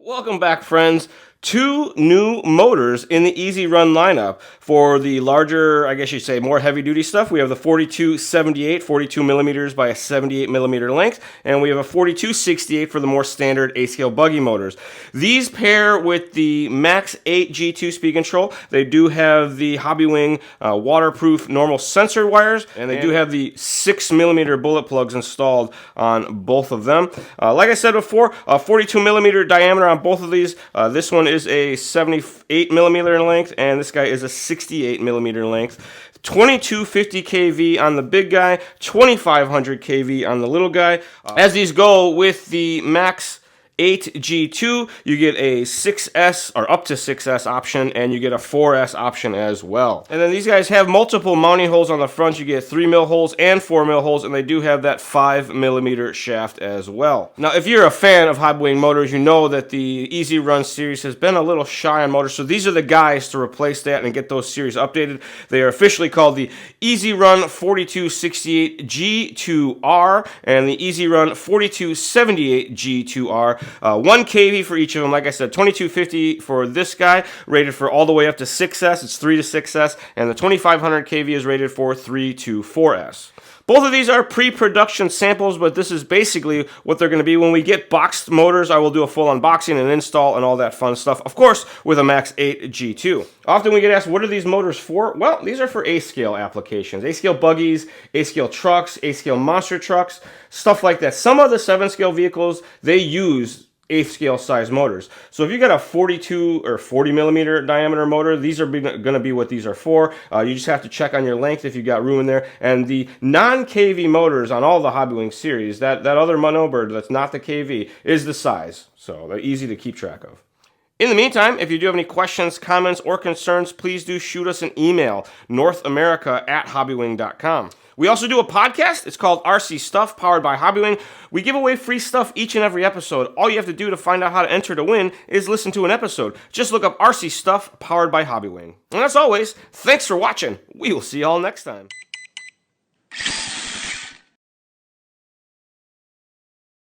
Welcome back, friends. Two new motors in the EZRun lineup. For the larger, I guess you'd say more heavy-duty stuff, we have the 4278, 42 millimeters by a 78 millimeter length, and we have a 4268 for the more standard A-scale buggy motors. These pair with the Max 8 G2 speed control. They do have the Hobbywing waterproof normal sensor wires, and they do have the 6 millimeter bullet plugs installed on both of them. Like I said before, 42 millimeter diameter on both of these. This one is a 78 millimeter in length, and this guy is a 68 millimeter length. 2250 kV on the big guy, 2500 kV on the little guy. As these go with the Max 8 G2, you get a 6S or up to 6S option, and you get a 4S option as well. And then these guys have multiple mounting holes on the front. You get 3mm holes and 4mm holes, and they do have that 5mm shaft as well. Now, if you're a fan of Hobbywing motors, you know that the EZRun series has been a little shy on motors, so these are the guys to replace that and get those series updated. They are officially called the EZRun 4268 G2R and the EZRun 4278 G2R. 1 kV for each of them. Like I said, 2250 for this guy, rated for all the way up to 6S. It's 3 to 6S, and the 2500 kV is rated for 3 to 4S. Both of these are pre-production samples, but this is basically what they're going to be. When we get boxed motors, I will do a full unboxing and install and all that fun stuff, of course, with a Max 8 G2. Often we get asked, what are these motors for? Well, these are for A-scale applications. A-scale buggies, A-scale trucks, A-scale monster trucks, stuff like that. Some of the 7-scale vehicles, they use 8-scale size motors. So if you got a 42 or 40 millimeter diameter motor, these are going to be what these are for. You just have to check on your length if you got room in there. And the non-KV motors on all the Hobbywing series, that other monobird that's not the KV, is the size. So they're easy to keep track of. In the meantime, if you do have any questions, comments, or concerns, please do shoot us an email, northamerica@hobbywing.com. We also do a podcast. It's called RC Stuff, powered by Hobbywing. We give away free stuff each and every episode. All you have to do to find out how to enter to win is listen to an episode. Just look up RC Stuff, powered by Hobbywing. And as always, thanks for watching. We will see you all next time.